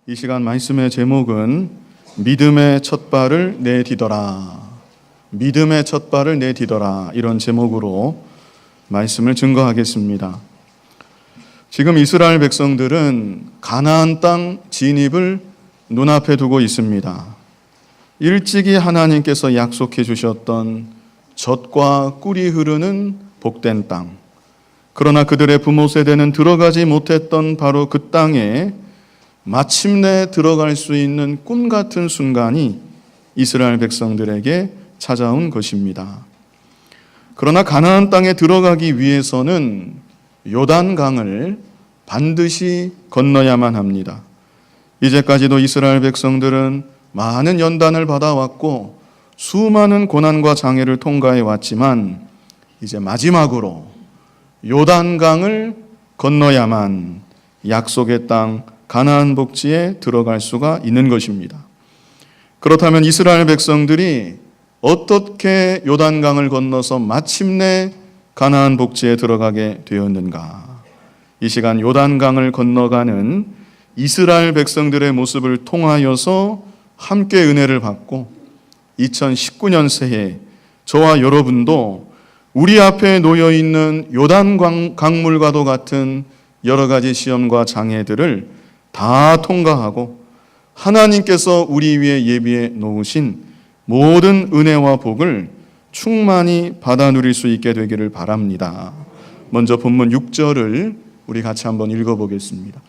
이 시간 말씀의 제목은 믿음의 첫 발을 내디뎌라. 믿음의 첫 발을 내디뎌라. 이런 제목으로 말씀을 증거하겠습니다. 지금 이스라엘 백성들은 가나안 땅 진입을 눈앞에 두고 있습니다. 일찍이 하나님께서 약속해 주셨던 젖과 꿀이 흐르는 복된 땅. 그러나 그들의 부모 세대는 들어가지 못했던 바로 그 땅에 마침내 들어갈 수 있는 꿈 같은 순간이 이스라엘 백성들에게 찾아온 것입니다. 그러나 가나안 땅에 들어가기 위해서는 요단강을 반드시 건너야만 합니다. 이제까지도 이스라엘 백성들은 많은 연단을 받아왔고 수많은 고난과 장애를 통과해 왔지만 이제 마지막으로 요단강을 건너야만 약속의 땅 가나안 복지에 들어갈 수가 있는 것입니다. 그렇다면 이스라엘 백성들이 어떻게 요단강을 건너서 마침내 가나안 복지에 들어가게 되었는가? 이 시간 요단강을 건너가는 이스라엘 백성들의 모습을 통하여서 함께 은혜를 받고 2019년 새해 저와 여러분도 우리 앞에 놓여 있는 요단 강물과도 같은 여러 가지 시험과 장애들을 다 통과하고 하나님께서 우리 위에 예비해 놓으신 모든 은혜와 복을 충만히 받아 누릴 수 있게 되기를 바랍니다. 먼저 본문 6절을 우리 같이 한번 읽어보겠습니다.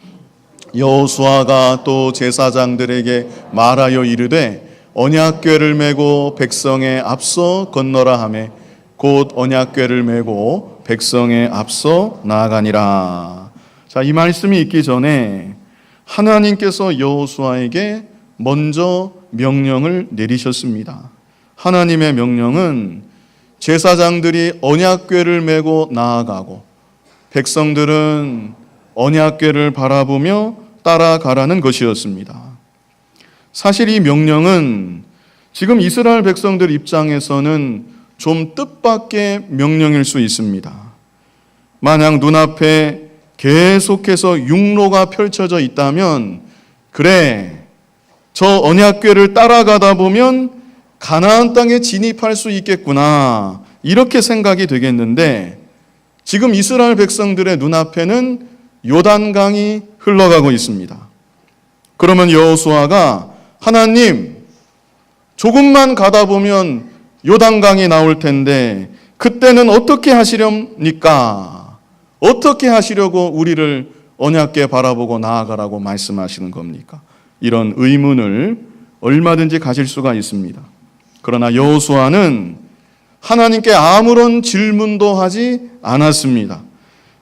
여호수아가 또 제사장들에게 말하여 이르되 언약궤를 메고 백성에 앞서 건너라 하매 곧 언약궤를 메고 백성에 앞서 나아가니라. 자, 이 말씀이 있기 전에 하나님께서 여호수아에게 먼저 명령을 내리셨습니다. 하나님의 명령은 제사장들이 언약궤를 메고 나아가고 백성들은 언약궤를 바라보며 따라가라는 것이었습니다. 사실 이 명령은 지금 이스라엘 백성들 입장에서는 좀 뜻밖의 명령일 수 있습니다. 만약 눈앞에 계속해서 육로가 펼쳐져 있다면 그래, 저 언약궤를 따라가다 보면 가나안 땅에 진입할 수 있겠구나 이렇게 생각이 되겠는데 지금 이스라엘 백성들의 눈앞에는 요단강이 흘러가고 있습니다. 그러면 여호수아가 하나님 조금만 가다 보면 요단강이 나올 텐데 그때는 어떻게 하시렵니까? 어떻게 하시려고 우리를 언약궤 바라보고 나아가라고 말씀하시는 겁니까? 이런 의문을 얼마든지 가질 수가 있습니다. 그러나 여호수아는 하나님께 아무런 질문도 하지 않았습니다.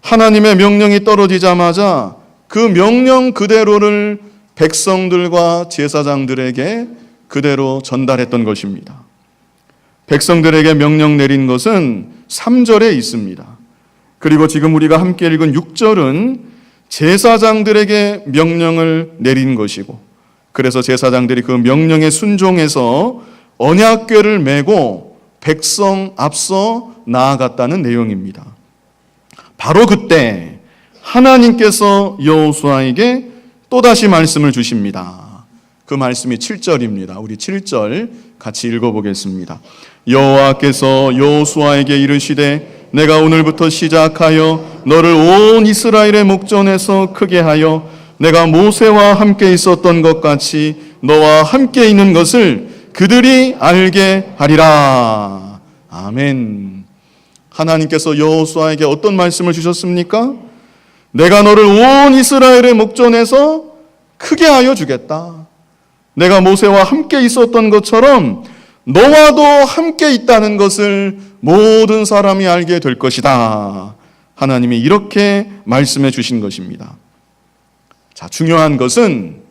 하나님의 명령이 떨어지자마자 그 명령 그대로를 백성들과 제사장들에게 그대로 전달했던 것입니다. 백성들에게 명령 내린 것은 3절에 있습니다. 그리고 지금 우리가 함께 읽은 6절은 제사장들에게 명령을 내린 것이고 그래서 제사장들이 그 명령에 순종해서 언약궤를 메고 백성 앞서 나아갔다는 내용입니다. 바로 그때 하나님께서 여호수아에게 또다시 말씀을 주십니다. 그 말씀이 7절입니다. 우리 7절 같이 읽어보겠습니다. 여호와께서 여호수아에게 이르시되 내가 오늘부터 시작하여 너를 온 이스라엘의 목전에서 크게 하여 내가 모세와 함께 있었던 것 같이 너와 함께 있는 것을 그들이 알게 하리라. 아멘. 하나님께서 여호수아에게 어떤 말씀을 주셨습니까? 내가 너를 온 이스라엘의 목전에서 크게 하여 주겠다. 내가 모세와 함께 있었던 것처럼 너와도 함께 있다는 것을 모든 사람이 알게 될 것이다. 하나님이 이렇게 말씀해 주신 것입니다. 자, 중요한 것은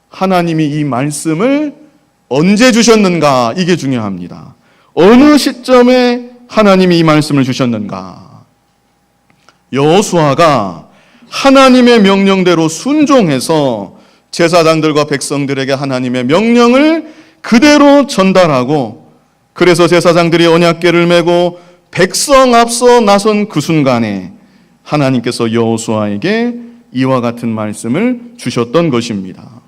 하나님이 이 말씀을 언제 주셨는가? 이게 중요합니다. 어느 시점에 하나님이 이 말씀을 주셨는가? 여호수아가 하나님의 명령대로 순종해서 제사장들과 백성들에게 하나님의 명령을 그대로 전달하고 그래서 제사장들이 언약궤를 메고 백성 앞서 나선 그 순간에 하나님께서 여호수아에게 이와 같은 말씀을 주셨던 것입니다.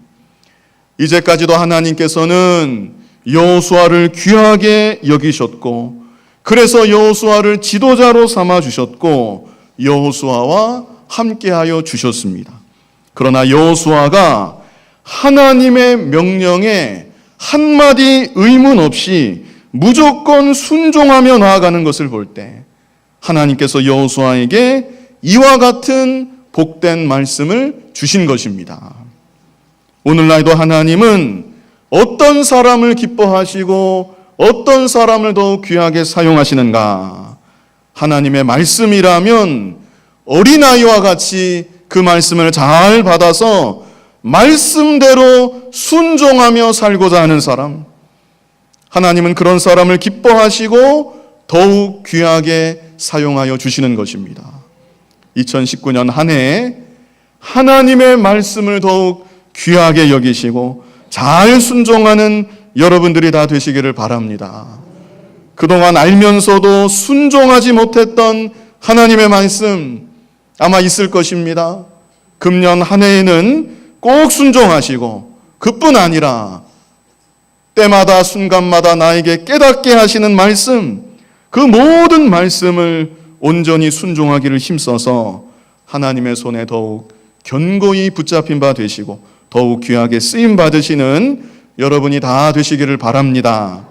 이제까지도 하나님께서는 여호수아를 귀하게 여기셨고, 그래서 여호수아를 지도자로 삼아 주셨고 여호수아와 함께하여 주셨습니다. 그러나 여호수아가 하나님의 명령에 한마디 의문 없이 무조건 순종하며 나아가는 것을 볼 때 하나님께서 여호수아에게 이와 같은 복된 말씀을 주신 것입니다. 오늘날도 하나님은 어떤 사람을 기뻐하시고 어떤 사람을 더욱 귀하게 사용하시는가? 하나님의 말씀이라면 어린아이와 같이 그 말씀을 잘 받아서 말씀대로 순종하며 살고자 하는 사람, 하나님은 그런 사람을 기뻐하시고 더욱 귀하게 사용하여 주시는 것입니다. 2019년 한 해 하나님의 말씀을 더욱 귀하게 여기시고 잘 순종하는 여러분들이 다 되시기를 바랍니다. 그동안 알면서도 순종하지 못했던 하나님의 말씀 아마 있을 것입니다. 금년 한 해에는 꼭 순종하시고, 그뿐 아니라 때마다 순간마다 나에게 깨닫게 하시는 말씀, 그 모든 말씀을 온전히 순종하기를 힘써서 하나님의 손에 더욱 견고히 붙잡힌 바 되시고 더욱 귀하게 쓰임 받으시는 여러분이 다 되시기를 바랍니다.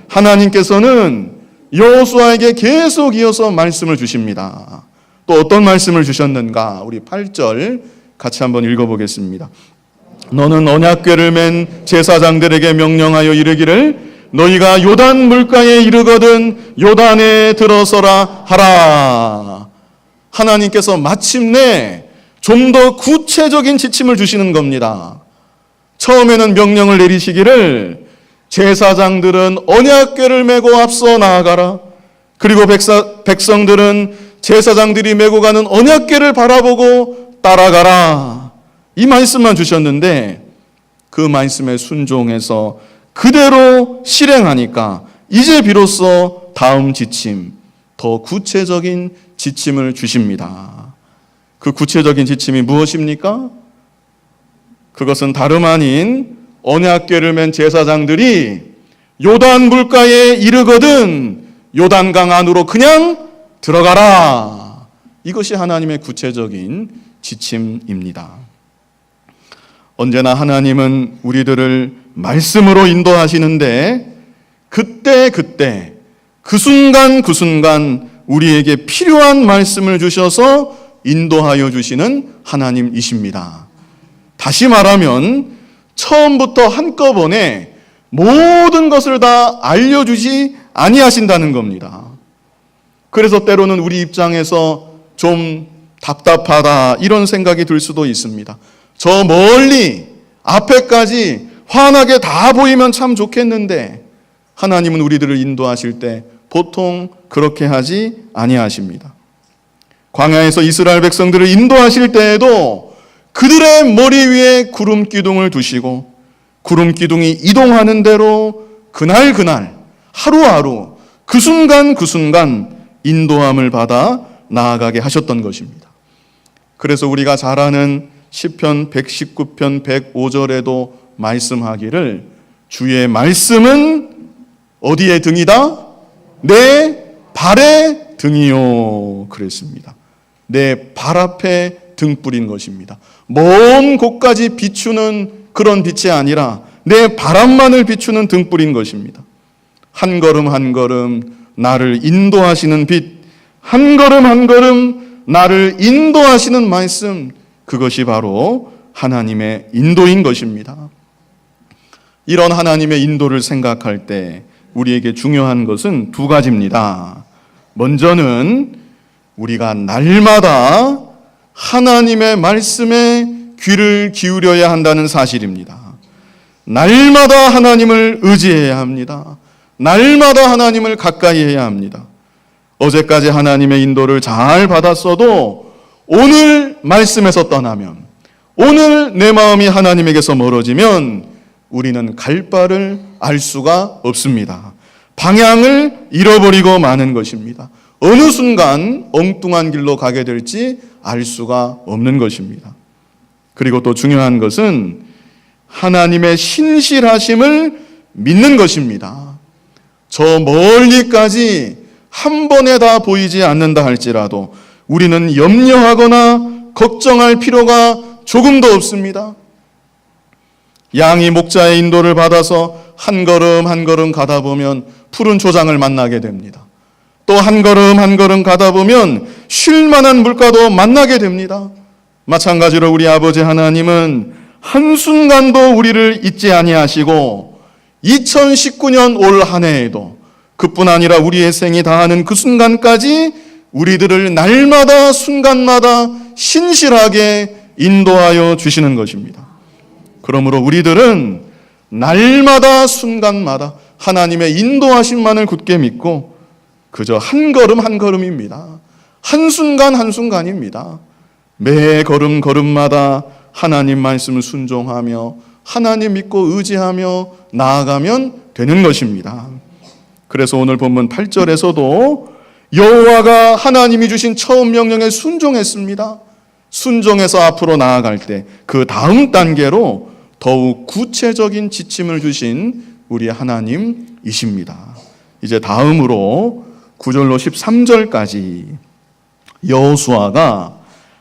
하나님께서는 여호수아에게 계속 이어서 말씀을 주십니다. 또 어떤 말씀을 주셨는가? 우리 8절 같이 한번 읽어보겠습니다. 너는 언약궤를 맨 제사장들에게 명령하여 이르기를 너희가 요단 물가에 이르거든 요단에 들어서라 하라. 하나님께서 마침내 좀 더 구체적인 지침을 주시는 겁니다. 처음에는 명령을 내리시기를 제사장들은 언약궤를 메고 앞서 나아가라. 그리고 백성들은 제사장들이 메고 가는 언약궤를 바라보고 따라가라. 이 말씀만 주셨는데 그 말씀에 순종해서 그대로 실행하니까 이제 비로소 다음 지침, 더 구체적인 지침을 주십니다. 그 구체적인 지침이 무엇입니까? 그것은 다름 아닌 언약궤를 맨 제사장들이 요단 물가에 이르거든 요단강 안으로 그냥 들어가라. 이것이 하나님의 구체적인 지침입니다. 언제나 하나님은 우리들을 말씀으로 인도하시는데 그때 그 순간 우리에게 필요한 말씀을 주셔서 인도하여 주시는 하나님이십니다. 다시 말하면 처음부터 한꺼번에 모든 것을 다 알려주지 아니하신다는 겁니다. 그래서 때로는 우리 입장에서 좀 답답하다 이런 생각이 들 수도 있습니다. 저 멀리 앞에까지 환하게 다 보이면 참 좋겠는데 하나님은 우리들을 인도하실 때 보통 그렇게 하지 아니하십니다. 광야에서 이스라엘 백성들을 인도하실 때에도 그들의 머리 위에 구름 기둥을 두시고 구름 기둥이 이동하는 대로 그날 하루하루 그 순간 인도함을 받아 나아가게 하셨던 것입니다. 그래서 우리가 잘 아는 시편 119편 105절에도 말씀하기를 주의 말씀은 어디에 등이다? 내 발의 등이요 그랬습니다. 내 발 앞에 등불인 것입니다. 먼 곳까지 비추는 그런 빛이 아니라 내 발 앞만을 비추는 등불인 것입니다. 한 걸음 한 걸음 나를 인도하시는 빛, 한 걸음 나를 인도하시는 말씀, 그것이 바로 하나님의 인도인 것입니다. 이런 하나님의 인도를 생각할 때 우리에게 중요한 것은 두 가지입니다. 먼저는 우리가 날마다 하나님의 말씀에 귀를 기울여야 한다는 사실입니다. 날마다 하나님을 의지해야 합니다. 날마다 하나님을 가까이 해야 합니다. 어제까지 하나님의 인도를 잘 받았어도 오늘 말씀에서 떠나면, 오늘 내 마음이 하나님에게서 멀어지면 우리는 갈 바를 알 수가 없습니다. 방향을 잃어버리고 마는 것입니다. 어느 순간 엉뚱한 길로 가게 될지 알 수가 없는 것입니다. 그리고 또 중요한 것은 하나님의 신실하심을 믿는 것입니다. 저 멀리까지 한 번에 다 보이지 않는다 할지라도 우리는 염려하거나 걱정할 필요가 조금도 없습니다. 양이 목자의 인도를 받아서 한 걸음 한 걸음 가다 보면 푸른 초장을 만나게 됩니다. 또 한 걸음 한 걸음 가다 보면 쉴 만한 물가도 만나게 됩니다. 마찬가지로 우리 아버지 하나님은 한순간도 우리를 잊지 아니하시고 2019년 올 한 해에도 그뿐 아니라 우리의 생이 다하는 그 순간까지 우리들을 날마다 순간마다 신실하게 인도하여 주시는 것입니다. 그러므로 우리들은 날마다 순간마다 하나님의 인도하심만을 굳게 믿고 그저 한 걸음 한 걸음입니다. 한순간 한순간입니다. 매 걸음 걸음마다 하나님 말씀을 순종하며 하나님 믿고 의지하며 나아가면 되는 것입니다. 그래서 오늘 본문 8절에서도 여호와가 하나님이 주신 처음 명령에 순종했습니다. 순종해서 앞으로 나아갈 때 그 다음 단계로 더욱 구체적인 지침을 주신 우리 하나님이십니다. 이제 다음으로 9절로 13절까지 여호수아가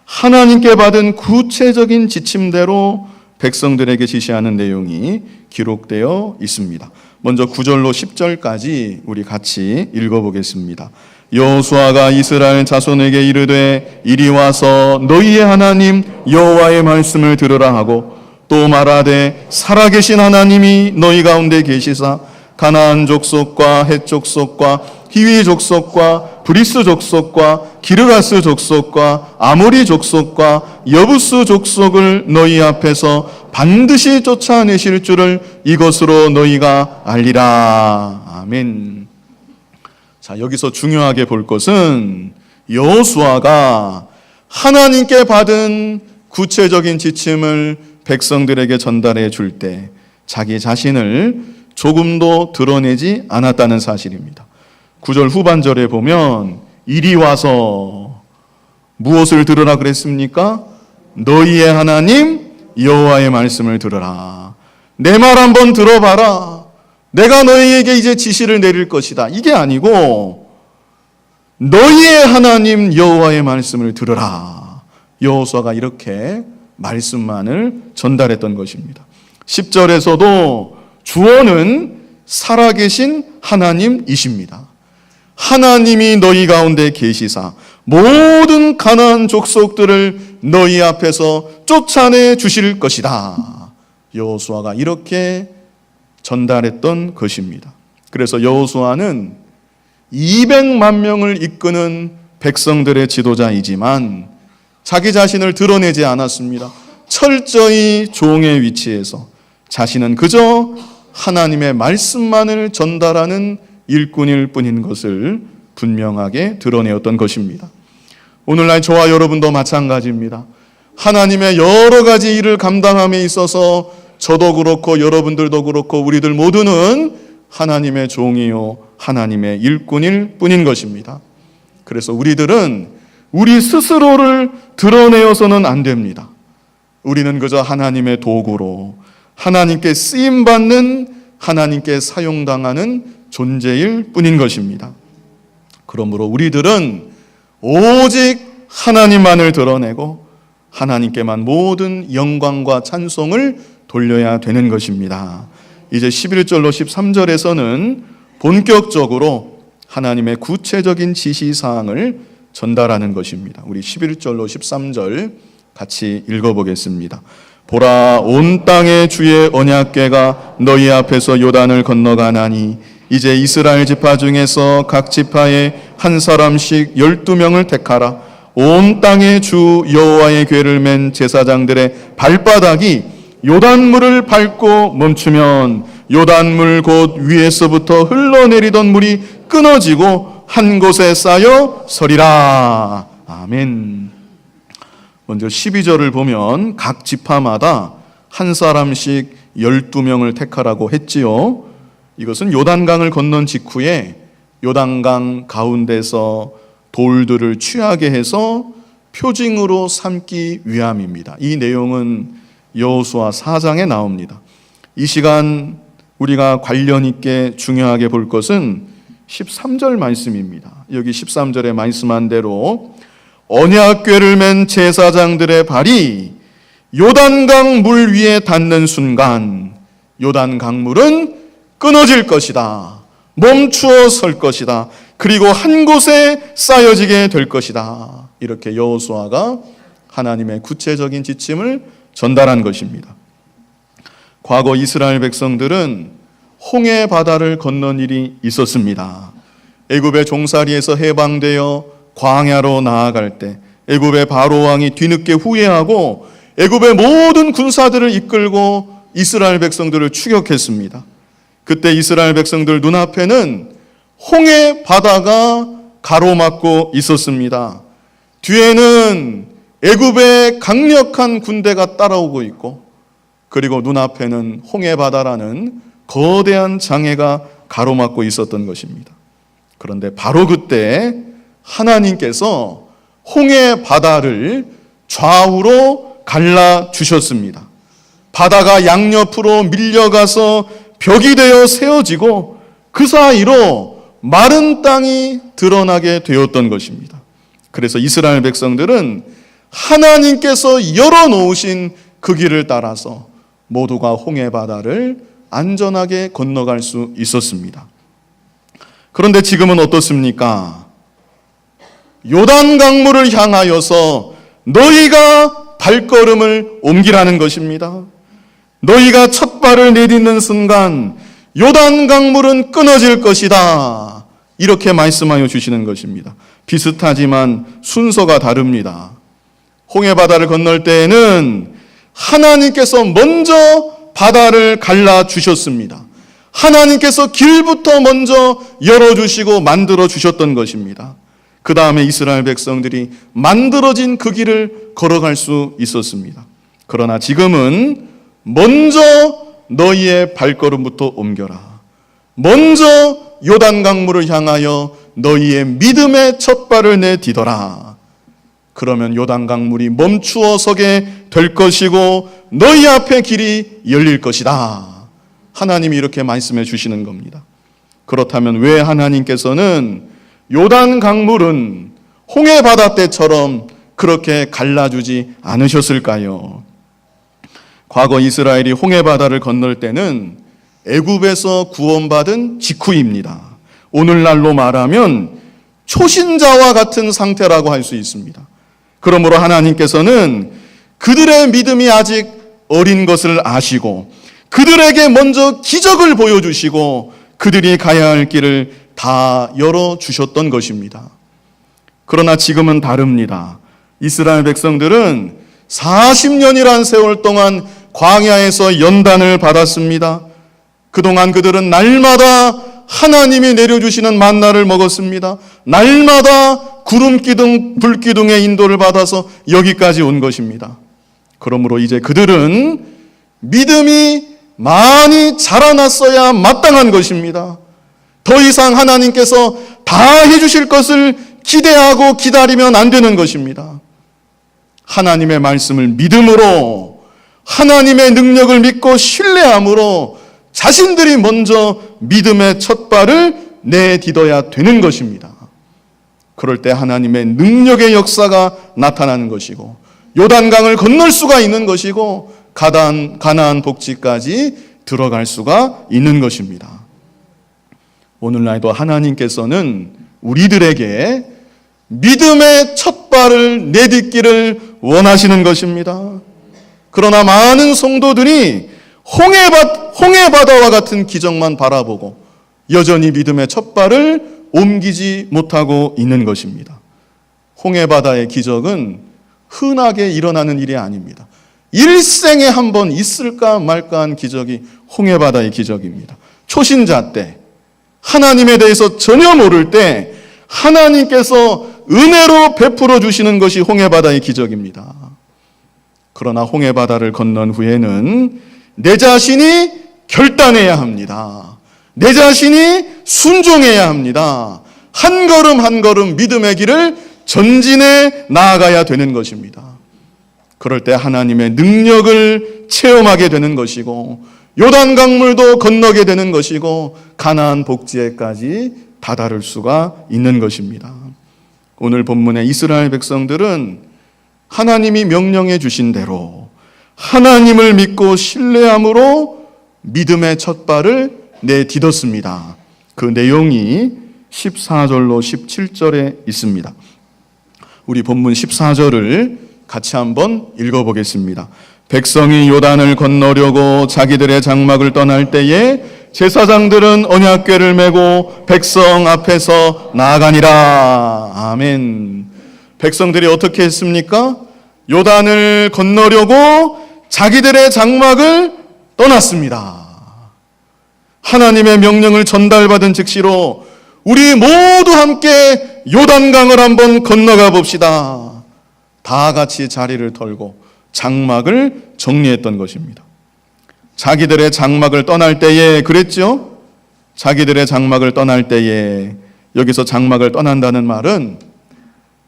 하나님께 받은 구체적인 지침대로 백성들에게 지시하는 내용이 기록되어 있습니다. 먼저 9절로 10절까지 우리 같이 읽어보겠습니다. 여호수아가 이스라엘 자손에게 이르되 이리 와서 너희의 하나님 여호와의 말씀을 들으라 하고 또 말하되 살아계신 하나님이 너희 가운데 계시사 가나안 족속과 헷 족속과 히위 족속과 브리스 족속과 기르가스 족속과 아모리 족속과 여부스 족속을 너희 앞에서 반드시 쫓아내실 줄을 이것으로 너희가 알리라. 아멘. 자, 여기서 중요하게 볼 것은 여호수아가 하나님께 받은 구체적인 지침을 백성들에게 전달해 줄 때 자기 자신을 조금도 드러내지 않았다는 사실입니다. 9절 후반절에 보면 이리 와서 무엇을 들으라 그랬습니까? 너희의 하나님 여호와의 말씀을 들으라. 내 말 한번 들어봐라. 내가 너희에게 이제 지시를 내릴 것이다. 이게 아니고 너희의 하나님 여호와의 말씀을 들으라. 여호수아가 이렇게 말씀만을 전달했던 것입니다. 10절에서도 주어는 살아계신 하나님이십니다. 하나님이 너희 가운데 계시사 모든 가나안 족속들을 너희 앞에서 쫓아내 주실 것이다. 여호수아가 이렇게 전달했던 것입니다. 그래서 여호수아는 200만 명을 이끄는 백성들의 지도자이지만 자기 자신을 드러내지 않았습니다. 철저히 종의 위치에서 자신은 그저 하나님의 말씀만을 전달하는 일꾼일 뿐인 것을 분명하게 드러내었던 것입니다. 오늘날 저와 여러분도 마찬가지입니다. 하나님의 여러 가지 일을 감당함에 있어서 저도 그렇고 여러분들도 그렇고 우리들 모두는 하나님의 종이요 하나님의 일꾼일 뿐인 것입니다. 그래서 우리들은 우리 스스로를 드러내어서는 안 됩니다. 우리는 그저 하나님의 도구로 하나님께 쓰임받는 하나님께 사용당하는 존재일 뿐인 것입니다. 그러므로 우리들은 오직 하나님만을 드러내고 하나님께만 모든 영광과 찬송을 돌려야 되는 것입니다. 이제 11절로 13절에서는 본격적으로 하나님의 구체적인 지시사항을 전달하는 것입니다. 우리 11절로 13절 같이 읽어보겠습니다. 보라, 온 땅의 주의 언약궤가 너희 앞에서 요단을 건너가나니 이제 이스라엘 지파 중에서 각 지파에 한 사람씩 12명을 택하라. 온 땅의 주 여호와의 궤를 맨 제사장들의 발바닥이 요단물을 밟고 멈추면 요단물 곧 위에서부터 흘러내리던 물이 끊어지고 한 곳에 쌓여 서리라. 아멘. 먼저 12절을 보면 각 지파마다 한 사람씩 12명을 택하라고 했지요. 이것은 요단강을 건넌 직후에 요단강 가운데서 돌들을 취하게 해서 표징으로 삼기 위함입니다. 이 내용은 여호수아 4장에 나옵니다. 이 시간 우리가 관련 있게 중요하게 볼 것은 13절 말씀입니다. 여기 13절에 말씀한 대로 언약궤를 맨 제사장들의 발이 요단강 물 위에 닿는 순간 요단강 물은 끊어질 것이다. 멈추어 설 것이다. 그리고 한 곳에 쌓여지게 될 것이다. 이렇게 여호수아가 하나님의 구체적인 지침을 전달한 것입니다. 과거 이스라엘 백성들은 홍해 바다를 건넌 일이 있었습니다. 애굽의 종살이에서 해방되어 광야로 나아갈 때 애굽의 바로 왕이 뒤늦게 후회하고 애굽의 모든 군사들을 이끌고 이스라엘 백성들을 추격했습니다. 그때 이스라엘 백성들 눈앞에는 홍해 바다가 가로막고 있었습니다. 뒤에는 애굽의 강력한 군대가 따라오고 있고 그리고 눈앞에는 홍해 바다라는 거대한 장애가 가로막고 있었던 것입니다. 그런데 바로 그때 하나님께서 홍해 바다를 좌우로 갈라주셨습니다. 바다가 양옆으로 밀려가서 벽이 되어 세워지고 그 사이로 마른 땅이 드러나게 되었던 것입니다. 그래서 이스라엘 백성들은 하나님께서 열어놓으신 그 길을 따라서 모두가 홍해 바다를 안전하게 건너갈 수 있었습니다. 그런데 지금은 어떻습니까? 요단 강물을 향하여서 너희가 발걸음을 옮기라는 것입니다. 너희가 첫 발을 내딛는 순간 요단 강물은 끊어질 것이다. 이렇게 말씀하여 주시는 것입니다. 비슷하지만 순서가 다릅니다. 홍해 바다를 건널 때에는 하나님께서 먼저 바다를 갈라주셨습니다. 하나님께서 길부터 먼저 열어주시고 만들어주셨던 것입니다. 그 다음에 이스라엘 백성들이 만들어진 그 길을 걸어갈 수 있었습니다. 그러나 지금은 먼저 너희의 발걸음부터 옮겨라. 먼저 요단 강물을 향하여 너희의 믿음의 첫 발을 내디뎌라. 그러면 요단 강물이 멈추어 서게 될 것이고 너희 앞에 길이 열릴 것이다. 하나님이 이렇게 말씀해 주시는 겁니다. 그렇다면 왜 하나님께서는 요단 강물은 홍해 바다 때처럼 그렇게 갈라주지 않으셨을까요? 과거 이스라엘이 홍해 바다를 건널 때는 애굽에서 구원받은 직후입니다. 오늘날로 말하면 초신자와 같은 상태라고 할 수 있습니다. 그러므로 하나님께서는 그들의 믿음이 아직 어린 것을 아시고 그들에게 먼저 기적을 보여주시고 그들이 가야 할 길을 다 열어주셨던 것입니다. 그러나 지금은 다릅니다. 이스라엘 백성들은 40년이란 세월 동안 광야에서 연단을 받았습니다. 그동안 그들은 날마다 하나님이 내려주시는 만나를 먹었습니다. 날마다 구름기둥, 불기둥의 인도를 받아서 여기까지 온 것입니다. 그러므로 이제 그들은 믿음이 많이 자라났어야 마땅한 것입니다. 더 이상 하나님께서 다 해주실 것을 기대하고 기다리면 안 되는 것입니다. 하나님의 말씀을 믿음으로 하나님의 능력을 믿고 신뢰함으로 자신들이 먼저 믿음의 첫 발을 내딛어야 되는 것입니다. 그럴 때 하나님의 능력의 역사가 나타나는 것이고 요단강을 건널 수가 있는 것이고 가나안 복지까지 들어갈 수가 있는 것입니다. 오늘날도 하나님께서는 우리들에게 믿음의 첫 발을 내딛기를 원하시는 것입니다. 그러나 많은 성도들이 홍해 바다와 같은 기적만 바라보고 여전히 믿음의 첫 발을 옮기지 못하고 있는 것입니다. 홍해 바다의 기적은 흔하게 일어나는 일이 아닙니다. 일생에 한 번 있을까 말까 한 기적이 홍해 바다의 기적입니다. 초신자 때 하나님에 대해서 전혀 모를 때 하나님께서 은혜로 베풀어 주시는 것이 홍해 바다의 기적입니다. 그러나 홍해 바다를 건넌 후에는 내 자신이 결단해야 합니다. 내 자신이 순종해야 합니다. 한 걸음 한 걸음 믿음의 길을 전진해 나아가야 되는 것입니다. 그럴 때 하나님의 능력을 체험하게 되는 것이고 요단 강물도 건너게 되는 것이고 가나안 복지에까지 다다를 수가 있는 것입니다. 오늘 본문의 이스라엘 백성들은 하나님이 명령해 주신 대로 하나님을 믿고 신뢰함으로 믿음의 첫 발을 내딛었습니다. 그 내용이 14절로 17절에 있습니다. 우리 본문 14절을 같이 한번 읽어보겠습니다. 백성이 요단을 건너려고 자기들의 장막을 떠날 때에 제사장들은 언약궤를 메고 백성 앞에서 나아가니라. 아멘. 백성들이 어떻게 했습니까? 요단을 건너려고 자기들의 장막을 떠났습니다. 하나님의 명령을 전달받은 즉시로 우리 모두 함께 요단강을 한번 건너가 봅시다. 다 같이 자리를 털고 장막을 정리했던 것입니다. 자기들의 장막을 떠날 때에 그랬죠? 자기들의 장막을 떠날 때에, 여기서 장막을 떠난다는 말은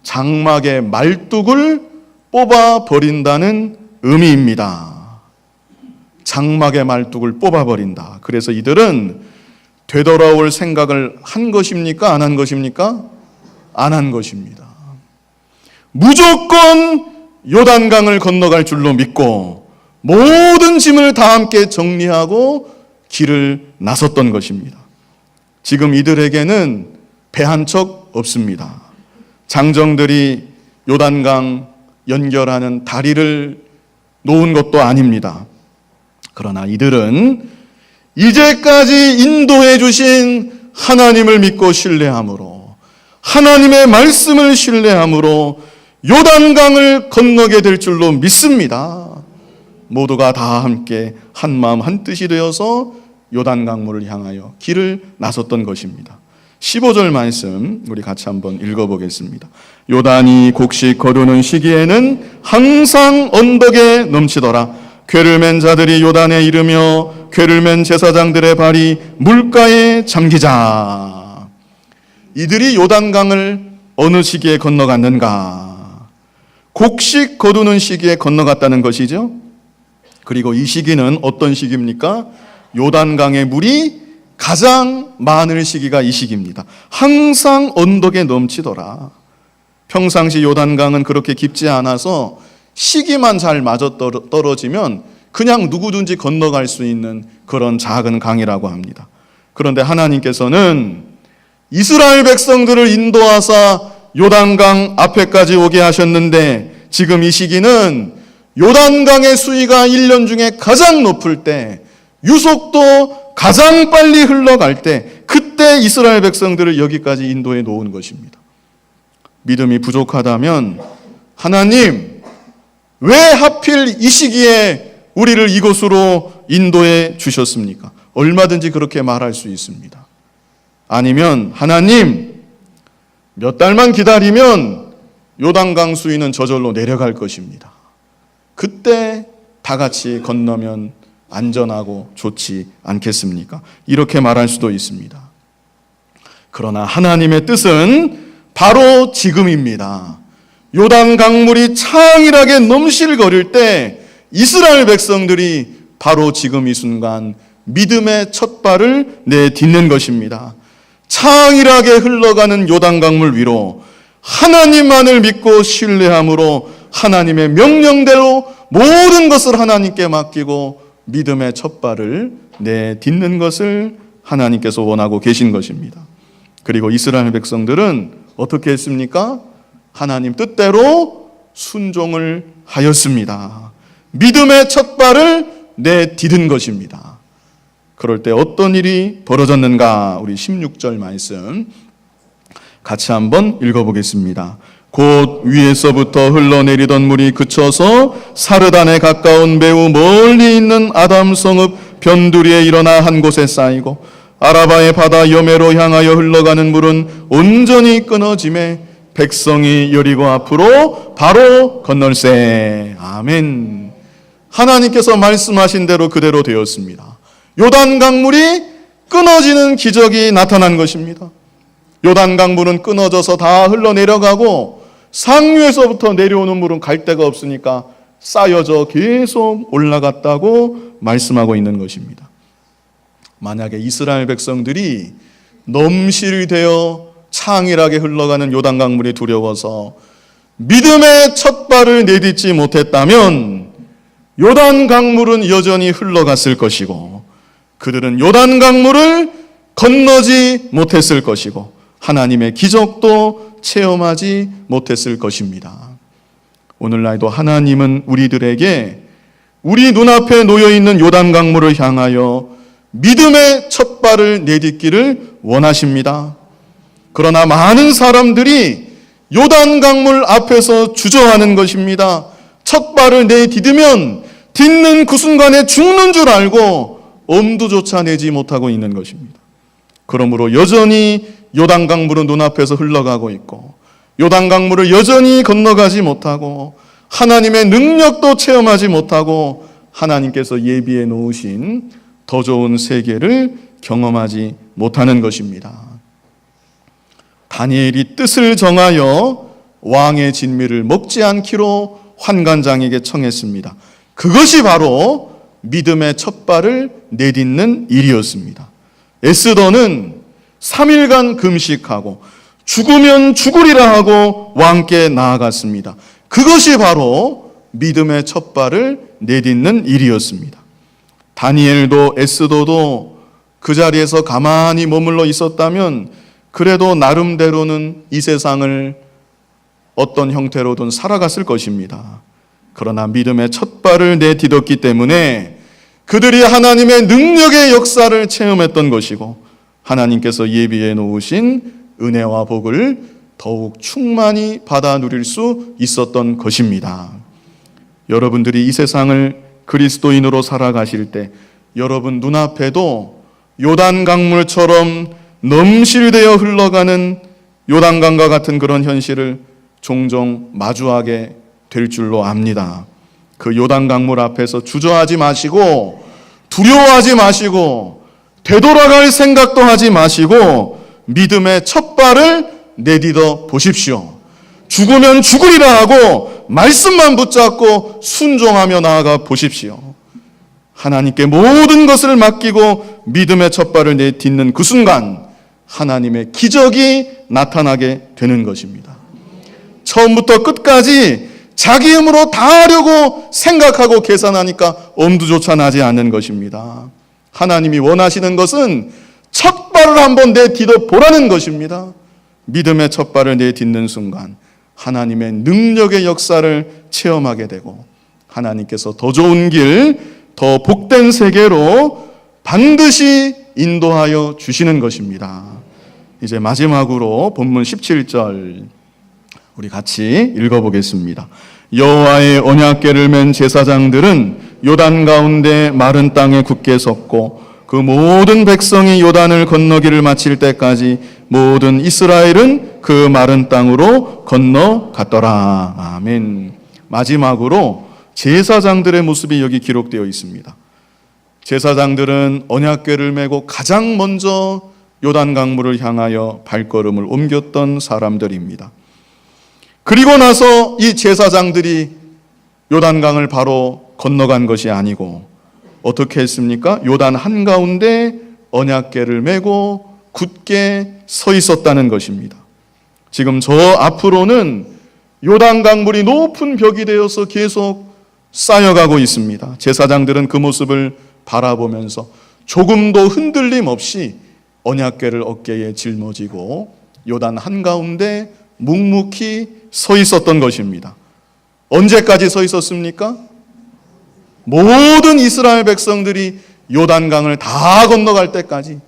장막의 말뚝을 뽑아 버린다는 의미입니다. 장막의 말뚝을 뽑아 버린다. 그래서 이들은 되돌아올 생각을 한 것입니까? 안 한 것입니까? 안 한 것입니다. 무조건 요단강을 건너갈 줄로 믿고 모든 짐을 다 함께 정리하고 길을 나섰던 것입니다. 지금 이들에게는 배 한 척 없습니다. 장정들이 요단강 연결하는 다리를 놓은 것도 아닙니다. 그러나 이들은 이제까지 인도해 주신 하나님을 믿고 신뢰함으로, 하나님의 말씀을 신뢰함으로 요단강을 건너게 될 줄로 믿습니다. 모두가 다 함께 한마음 한뜻이 되어서 요단강물을 향하여 길을 나섰던 것입니다. 15절 말씀 우리 같이 한번 읽어보겠습니다. 요단이 곡식 거두는 시기에는 항상 언덕에 넘치더라. 궤를 맨 자들이 요단에 이르며 궤를 맨 제사장들의 발이 물가에 잠기자. 이들이 요단강을 어느 시기에 건너갔는가? 곡식 거두는 시기에 건너갔다는 것이죠. 그리고 이 시기는 어떤 시기입니까? 요단강의 물이 가장 많을 시기가 이 시기입니다. 항상 언덕에 넘치더라. 평상시 요단강은 그렇게 깊지 않아서 시기만 잘 맞아 떨어지면 그냥 누구든지 건너갈 수 있는 그런 작은 강이라고 합니다. 그런데 하나님께서는 이스라엘 백성들을 인도하사 요단강 앞에까지 오게 하셨는데 지금 이 시기는 요단강의 수위가 1년 중에 가장 높을 때, 유속도 가장 빨리 흘러갈 때, 그때 이스라엘 백성들을 여기까지 인도해 놓은 것입니다. 믿음이 부족하다면 하나님, 왜 하필 이 시기에 우리를 이곳으로 인도해 주셨습니까? 얼마든지 그렇게 말할 수 있습니다. 아니면 하나님, 몇 달만 기다리면 요단강 수위는 저절로 내려갈 것입니다. 그때 다 같이 건너면 안전하고 좋지 않겠습니까? 이렇게 말할 수도 있습니다. 그러나 하나님의 뜻은 바로 지금입니다. 요단 강물이 창일하게 넘실거릴 때 이스라엘 백성들이 바로 지금 이 순간 믿음의 첫 발을 내딛는 것입니다. 창일하게 흘러가는 요단 강물 위로 하나님만을 믿고 신뢰함으로 하나님의 명령대로 모든 것을 하나님께 맡기고 믿음의 첫 발을 내딛는 것을 하나님께서 원하고 계신 것입니다. 그리고 이스라엘 백성들은 어떻게 했습니까? 하나님 뜻대로 순종을 하였습니다. 믿음의 첫 발을 내딛은 것입니다. 그럴 때 어떤 일이 벌어졌는가? 우리 16절 말씀 같이 한번 읽어보겠습니다. 곧 위에서부터 흘러내리던 물이 그쳐서 사르단에 가까운 매우 멀리 있는 아담 성읍 변두리에 일어나 한 곳에 쌓이고 아라바의 바다 여매로 향하여 흘러가는 물은 온전히 끊어짐에 백성이 여리고 앞으로 바로 건널세. 아멘. 하나님께서 말씀하신 대로 그대로 되었습니다. 요단 강물이 끊어지는 기적이 나타난 것입니다. 요단 강물은 끊어져서 다 흘러내려가고 상류에서부터 내려오는 물은 갈 데가 없으니까 쌓여져 계속 올라갔다고 말씀하고 있는 것입니다. 만약에 이스라엘 백성들이 넘실되어 창일하게 흘러가는 요단강물이 두려워서 믿음의 첫 발을 내딛지 못했다면 요단강물은 여전히 흘러갔을 것이고 그들은 요단강물을 건너지 못했을 것이고 하나님의 기적도 체험하지 못했을 것입니다. 오늘날도 하나님은 우리들에게 우리 눈앞에 놓여있는 요단강물을 향하여 믿음의 첫 발을 내딛기를 원하십니다. 그러나 많은 사람들이 요단강물 앞에서 주저하는 것입니다. 첫 발을 내딛으면 딛는 그 순간에 죽는 줄 알고 엄두조차 내지 못하고 있는 것입니다. 그러므로 여전히 요단강물은 눈앞에서 흘러가고 있고 요단강물을 여전히 건너가지 못하고 하나님의 능력도 체험하지 못하고 하나님께서 예비해 놓으신 더 좋은 세계를 경험하지 못하는 것입니다. 다니엘이 뜻을 정하여 왕의 진미를 먹지 않기로 환관장에게 청했습니다. 그것이 바로 믿음의 첫 발을 내딛는 일이었습니다. 에스더는 3일간 금식하고 죽으면 죽으리라 하고 왕께 나아갔습니다. 그것이 바로 믿음의 첫 발을 내딛는 일이었습니다. 다니엘도 에스더도 그 자리에서 가만히 머물러 있었다면 그래도 나름대로는 이 세상을 어떤 형태로든 살아갔을 것입니다. 그러나 믿음의 첫 발을 내딛었기 때문에 그들이 하나님의 능력의 역사를 체험했던 것이고 하나님께서 예비해 놓으신 은혜와 복을 더욱 충만히 받아 누릴 수 있었던 것입니다. 여러분들이 이 세상을 그리스도인으로 살아가실 때 여러분 눈앞에도 요단강물처럼 넘실되어 흘러가는 요단강과 같은 그런 현실을 종종 마주하게 될 줄로 압니다. 그 요단강물 앞에서 주저하지 마시고 두려워하지 마시고 되돌아갈 생각도 하지 마시고 믿음의 첫 발을 내딛어 보십시오. 죽으면 죽으리라 하고 말씀만 붙잡고 순종하며 나아가 보십시오. 하나님께 모든 것을 맡기고 믿음의 첫 발을 내딛는 그 순간 하나님의 기적이 나타나게 되는 것입니다. 처음부터 끝까지 자기 힘으로 다 하려고 생각하고 계산하니까 엄두조차 나지 않는 것입니다. 하나님이 원하시는 것은 첫 발을 한번 내딛어 보라는 것입니다. 믿음의 첫 발을 내딛는 순간 하나님의 능력의 역사를 체험하게 되고 하나님께서 더 좋은 길, 더 복된 세계로 반드시 인도하여 주시는 것입니다. 이제 마지막으로 본문 17절 우리 같이 읽어보겠습니다. 여호와의 언약궤를 맨 제사장들은 요단 가운데 마른 땅에 굳게 섰고 그 모든 백성이 요단을 건너기를 마칠 때까지 모든 이스라엘은 그 마른 땅으로 건너갔더라. 아멘. 마지막으로 제사장들의 모습이 여기 기록되어 있습니다. 제사장들은 언약궤를 메고 가장 먼저 요단 강물을 향하여 발걸음을 옮겼던 사람들입니다. 그리고 나서 이 제사장들이 요단강을 바로 건너간 것이 아니고 어떻게 했습니까? 요단 한가운데 언약궤를 메고 굳게 서 있었다는 것입니다. 지금 저 앞으로는 요단강물이 높은 벽이 되어서 계속 쌓여가고 있습니다. 제사장들은 그 모습을 바라보면서 조금도 흔들림 없이 언약궤를 어깨에 짊어지고 요단 한가운데 묵묵히 서 있었던 것입니다. 언제까지 서 있었습니까? 모든 이스라엘 백성들이 요단강을 다 건너갈 때까지,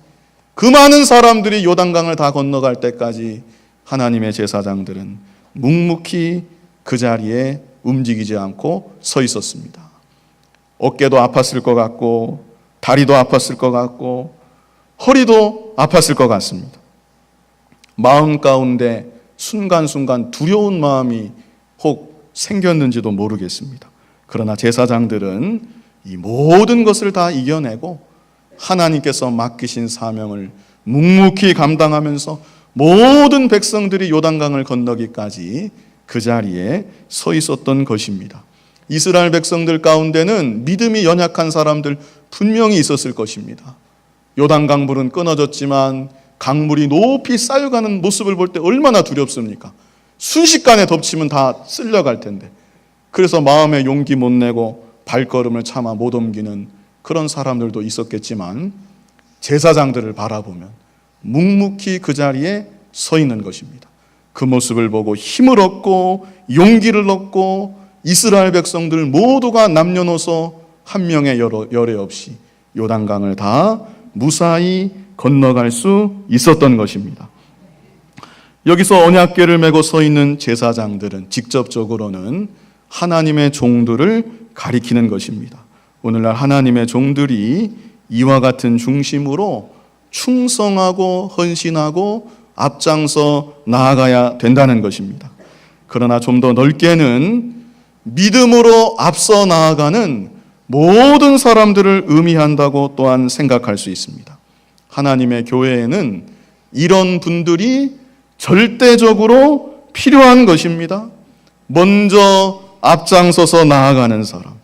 그 많은 사람들이 요단강을 다 건너갈 때까지 하나님의 제사장들은 묵묵히 그 자리에 움직이지 않고 서 있었습니다. 어깨도 아팠을 것 같고 다리도 아팠을 것 같고 허리도 아팠을 것 같습니다. 마음 가운데 순간순간 두려운 마음이 혹 생겼는지도 모르겠습니다. 그러나 제사장들은 이 모든 것을 다 이겨내고 하나님께서 맡기신 사명을 묵묵히 감당하면서 모든 백성들이 요단강을 건너기까지 그 자리에 서 있었던 것입니다. 이스라엘 백성들 가운데는 믿음이 연약한 사람들 분명히 있었을 것입니다. 요단강 물은 끊어졌지만 강물이 높이 쌓여가는 모습을 볼 때 얼마나 두렵습니까? 순식간에 덮치면 다 쓸려갈 텐데. 그래서 마음에 용기 못 내고 발걸음을 차마 못 옮기는 그런 사람들도 있었겠지만 제사장들을 바라보면 묵묵히 그 자리에 서 있는 것입니다. 그 모습을 보고 힘을 얻고 용기를 얻고 이스라엘 백성들 모두가 남녀노소 한 명의 열애 없이 요단강을 다 무사히 건너갈 수 있었던 것입니다. 여기서 언약궤를 메고 서 있는 제사장들은 직접적으로는 하나님의 종들을 가리키는 것입니다. 오늘날 하나님의 종들이 이와 같은 중심으로 충성하고 헌신하고 앞장서 나아가야 된다는 것입니다. 그러나 좀 더 넓게는 믿음으로 앞서 나아가는 모든 사람들을 의미한다고 또한 생각할 수 있습니다. 하나님의 교회에는 이런 분들이 절대적으로 필요한 것입니다. 먼저 앞장서서 나아가는 사람,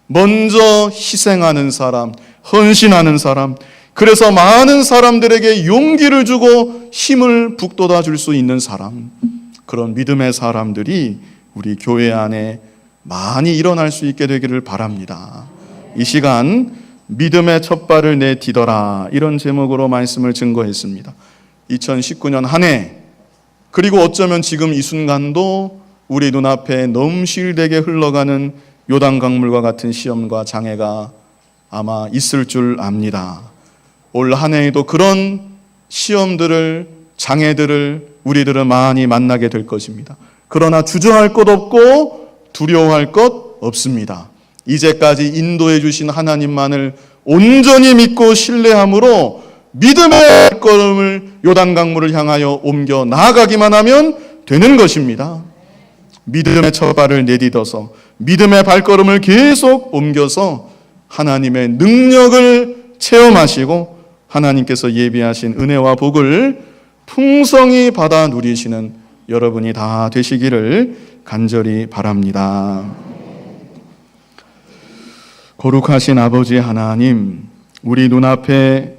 먼저 희생하는 사람, 헌신하는 사람, 그래서 많은 사람들에게 용기를 주고 힘을 북돋아 줄 수 있는 사람, 그런 믿음의 사람들이 우리 교회 안에 많이 일어날 수 있게 되기를 바랍니다. 이 시간 믿음의 첫 발을 내디뎌라, 이런 제목으로 말씀을 증거했습니다. 2019년 한 해, 그리고 어쩌면 지금 이 순간도 우리 눈앞에 넘실대게 흘러가는 요단강물과 같은 시험과 장애가 아마 있을 줄 압니다. 올 한 해에도 그런 시험들을, 장애들을 우리들은 많이 만나게 될 것입니다. 그러나 주저할 것 없고 두려워할 것 없습니다. 이제까지 인도해 주신 하나님만을 온전히 믿고 신뢰함으로 믿음의 발걸음을 요단강물을 향하여 옮겨 나아가기만 하면 되는 것입니다. 믿음의 첫 발을 내딛어서 믿음의 발걸음을 계속 옮겨서 하나님의 능력을 체험하시고 하나님께서 예비하신 은혜와 복을 풍성히 받아 누리시는 여러분이 다 되시기를 간절히 바랍니다. 거룩하신 아버지 하나님, 우리 눈앞에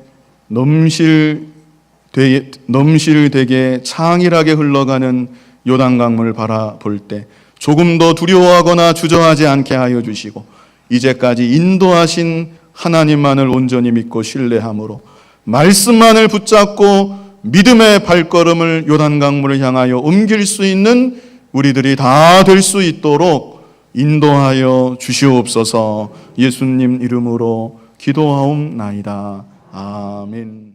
넘실되게 창일하게 흘러가는 요단강물을 바라볼 때 조금 더 두려워하거나 주저하지 않게 하여 주시고, 이제까지 인도하신 하나님만을 온전히 믿고 신뢰함으로 말씀만을 붙잡고 믿음의 발걸음을 요단강물을 향하여 옮길 수 있는 우리들이 다 될 수 있도록 인도하여 주시옵소서. 예수님 이름으로 기도하옵나이다. 아멘.